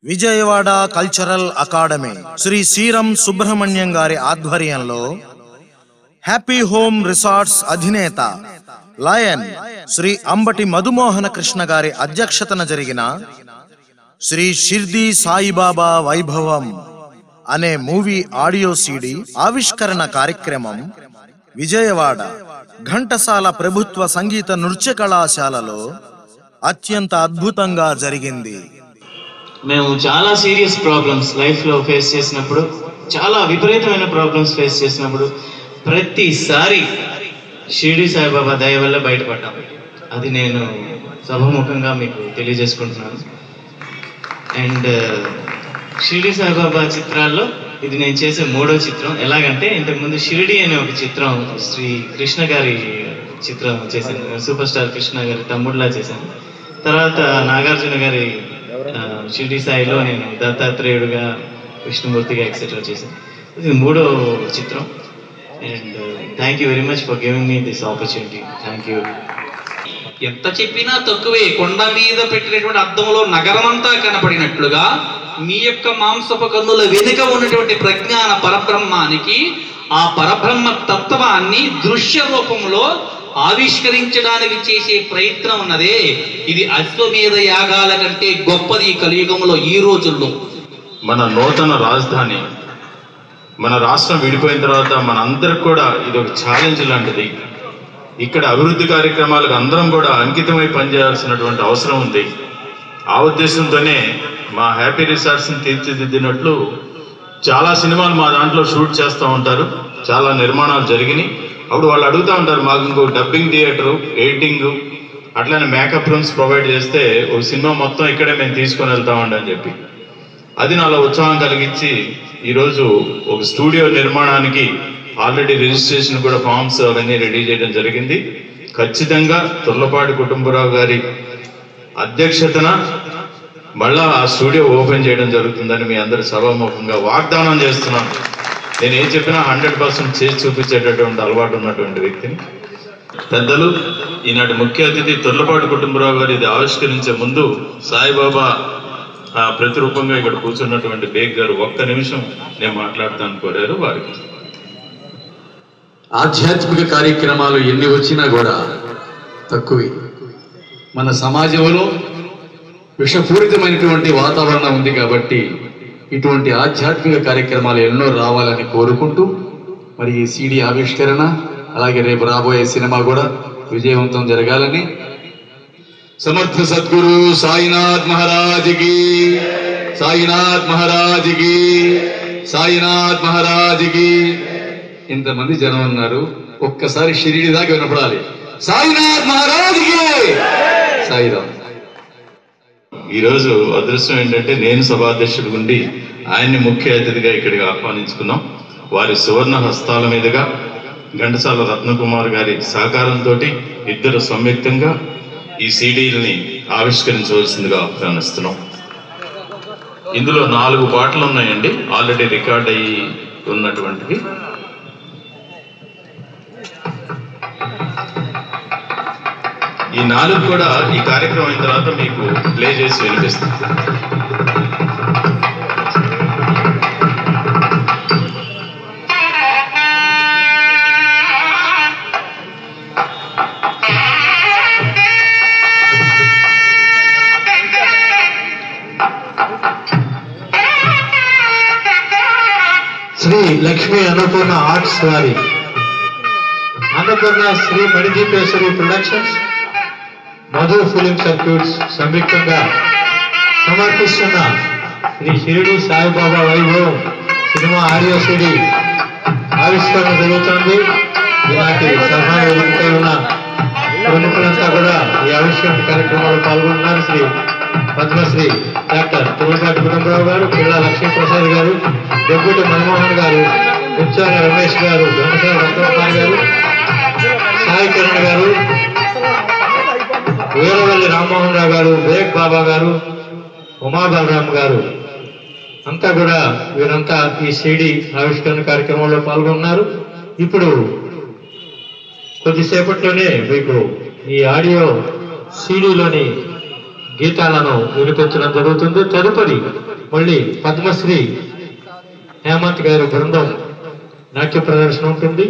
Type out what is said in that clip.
Vijayawada cultural academy Shri Sriram Subrahmanyam గారి ఆధ్వర్యంలో happy home resorts అధినేత లయన్ శ్రీ అంబటి మధుమోహన కృష్ణ గారి అధ్యక్షతన జరిగిన శ్రీ షిర్డీ సాయిబాబా వైభవం అనే మూవీ ఆడియో సీడీ ఆవిష్కరణ కార్యక్రమం విజయవాడ ఘంటసాల ప్రభుత్వ సంగీత నృత్య కళాశాలలో అత్యంత అద్భుతంగా జరిగింది. మేము చాలా సీరియస్ ప్రాబ్లమ్స్ లైఫ్లో ఫేస్ చేసినప్పుడు, చాలా విపరీతమైన ప్రాబ్లమ్స్ ఫేస్ చేసినప్పుడు ప్రతిసారి షిర్డీ సాయిబాబా దయ వల్ల బయటపడ్డాం. అది నేను సభముఖంగా మీకు తెలియజేసుకుంటున్నాను. అండ్ షిర్డీ సాయిబాబా చిత్రాల్లో ఇది నేను చేసే 3వ చిత్రం. ఎలాగంటే ఇంతకుముందు షిర్డీ అనే ఒక చిత్రం శ్రీ కృష్ణ గారి చిత్రం చేశాను, సూపర్ స్టార్ కృష్ణ గారి తమ్ముడులా చేశాను. తర్వాత నాగార్జున గారి షిర్డీ సాయిలో నేను దత్తాత్రేయుడుగా, విష్ణుమూర్తిగా ఎక్సెట్రా చేశాను. ఇది 3వ చిత్రం. And thank you very much for giving me this opportunity. Thank you. ఎంత చెప్పినా తక్కువే. కొండ మీద పెట్టినటువంటి అద్దంలో నగరమంతా కనపడినట్లుగా మీ యొక్క మాంసపు కన్నుల వెనుక ఉన్నటువంటి ప్రజ్ఞాన పరబ్రహ్మానికి ఆ పరబ్రహ్మ తత్వాన్ని దృశ్య రూపంలో ఆవిష్కరించడానికి చేసే ప్రయత్నం ఉన్నదే, ఇది అశ్వమేధ యాగాల కంటే గొప్పది ఈ కలియుగంలో. ఈ రోజుల్లో మన నూతన రాజధాని, మన రాష్ట్రం విడిపోయిన తర్వాత మనందరికి కూడా ఇది ఒక ఛాలెంజ్ లాంటిది. ఇక్కడ అభివృద్ధి కార్యక్రమాలకు అందరం కూడా అంకితమై పనిచేయాల్సినటువంటి అవసరం ఉంది. ఆ ఉద్దేశంతోనే మా హ్యాపీ రిసార్ట్స్ని తీర్చిదిద్దినట్లు చాలా సినిమాలు మా దాంట్లో షూట్ చేస్తూ ఉంటారు. చాలా నిర్మాణాలు జరిగినాయి. అప్పుడు వాళ్ళు అడుగుతూ ఉంటారు, మాకు ఇంకో డబ్బింగ్ థియేటరు, ఎడిటింగ్, అట్లనే మేకప్ రూమ్స్ ప్రొవైడ్ చేస్తే ఒక సినిమా మొత్తం ఇక్కడే మేము తీసుకొని వెళ్తామండి అని చెప్పి. అది నాలో ఉత్సాహం కలిగించి ఈరోజు ఒక స్టూడియో నిర్మాణానికి ఆల్రెడీ రిజిస్ట్రేషన్ కూడా ఫామ్స్ అవన్నీ రెడీ చేయడం జరిగింది. ఖచ్చితంగా తుర్లపాటి కుటుంబరావు గారి అధ్యక్షతన మళ్ళా ఆ స్టూడియో ఓపెన్ చేయడం జరుగుతుందని మీ అందరి సభాముఖంగా వాగ్దానం చేస్తున్నాను. నేను ఏం చెప్పినా 100% చేసి చూపించేటటువంటి అలవాటు ఉన్నటువంటి వ్యక్తిని. పెద్దలు, ఈనాటి ముఖ్య అతిథి తుర్లపాటి కుటుంబరావు గారు ఇది ఆవిష్కరించే ముందు సాయిబాబా ప్రతిరూపంగా ఇక్కడ కూర్చున్నటువంటి బేగ్ గారు 1 నిమిషం నేను మాట్లాడతాను కోరారు. వారికి ఆధ్యాత్మిక కార్యక్రమాలు ఎన్ని వచ్చినా కూడా తక్కువే. మన సమాజంలో విషపూరితమైనటువంటి వాతావరణం ఉంది కాబట్టి ఇటువంటి ఆధ్యాత్మిక కార్యక్రమాలు ఎన్నో రావాలని కోరుకుంటూ, మరి ఈ సీడీ ఆవిష్కరణ అలాగే రేపు రాబోయే సినిమా కూడా విజయవంతం జరగాలని సమర్థ సద్గురు సాయినాథ్ మహారాజ్కి, సాయినాథ్ మహారాజ్కి, సాయినాథ్ మహారాజ్కి. ఇంతమంది జనం ఉన్నారు, ఒక్కసారి షిరిడి దాకా వినపడాలి. సాయినాథ్ మహారాజ్కి, సాయిరామ్. ఈరోజు అదృష్టం ఏంటంటే నేను సభాధ్యక్షుడు ఉండి ఆయన్ని ముఖ్య అతిథిగా ఇక్కడికి ఆహ్వానించుకున్నాం. వారి సువర్ణ హస్తాల మీదుగా ఘంటసాల రత్నకుమార్ గారి సహకారంతో ఇద్దరు సంయుక్తంగా ఈ సీడీలని ఆవిష్కరించవలసిందిగా ఆహ్వానిస్తున్నాం. ఇందులో 4 పాటలు ఉన్నాయండి, ఆల్రెడీ రికార్డ్ అయ్యి ఉన్నటువంటివి. ఈ 4 కూడా ఈ కార్యక్రమం అయిన తర్వాత మీకు ప్లే చేసి వినిపిస్తుంది. శ్రీ లక్ష్మీ అన్నపూర్ణ ఆర్ట్స్ వారి Annapurna Sri Manideepeshwari productions, Madhu film circuits సంయుక్తంగా సమర్పిస్తున్న శ్రీ షిరిడి సాయిబాబా వైభవం సినిమా ఆడియో సీడీ ఆవిష్కరణ జరుగుతోంది. ఇలాంటి సహాయంతో ఉన్న ప్రముఖులంతా కూడా ఈ ఆవిష్కరణ కార్యక్రమంలో పాల్గొంటున్నారు. శ్రీ పద్మశ్రీ డాక్టర్ తుర్లపాటి కుటుంబరావు గారు, పిల్ల లక్ష్మీప్రసాద్ గారు, డెప్యూటీ మన్మోహన్ గారు, ముత్యాల రమేష్ గారు, ఘంటసాల రత్నకుమార్ గారు, సాయి కిరణ్ గారు, వీరవల్లి రామ్మోహన్ రావు గారు, బేగ్ బాబా గారు, ఉమాబాలరామ్ గారు అంతా కూడా వీరంతా ఈ సీడీ ఆవిష్కరణ కార్యక్రమంలో పాల్గొన్నారు. ఇప్పుడు కొద్దిసేపట్లోనే మీకు ఈ ఆడియో సీడీలోని గీతాలను వినిపించడం జరుగుతుంది. తదుపరి మళ్ళీ పద్మశ్రీ హేమంత్ గారి బృందం నాట్య ప్రదర్శన ఉంటుంది.